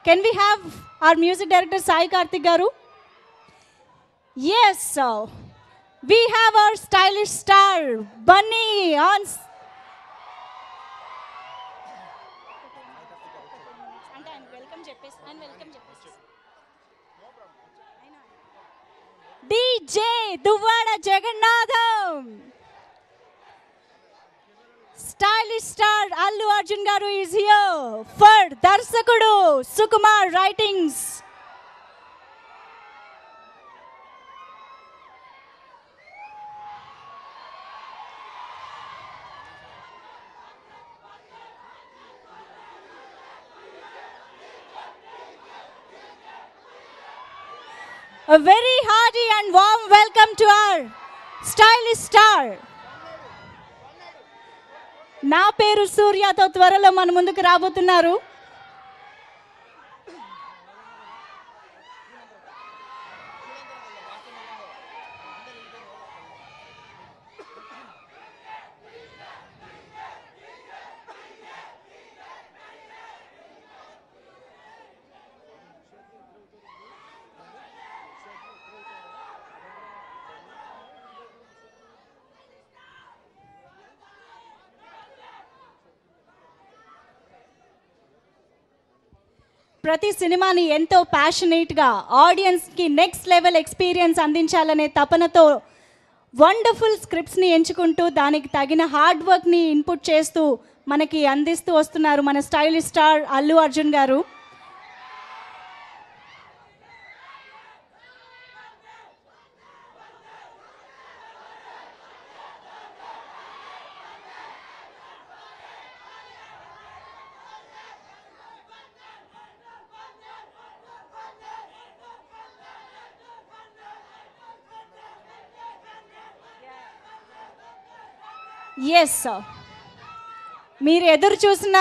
Can we have our music director Sai Karthik garu? Yes, sir. We have our stylish star Bunny on. DJ Duvada Jagannadham. Stylish star Allu Arjun garu is here for Darsakudu Sukumar Writings. A very hearty and warm welcome to our stylish star. నా పేరు సూర్యతో త్వరలో మన ముందుకు రాబోతున్నారు. ప్రతి సినిమాని ఎంతో ప్యాషనేట్గా ఆడియన్స్కి నెక్స్ట్ లెవెల్ ఎక్స్పీరియన్స్ అందించాలనే తపనతో వండర్ఫుల్ స్క్రిప్ట్స్ని ఎంచుకుంటూ దానికి తగిన హార్డ్ వర్క్ని ఇన్పుట్ చేస్తూ మనకి అందిస్తూ వస్తున్నారు మన స్టైలిష్ స్టార్ అల్లు అర్జున్ గారు. ఎస్ సార్, మీరు ఎదురు చూసిన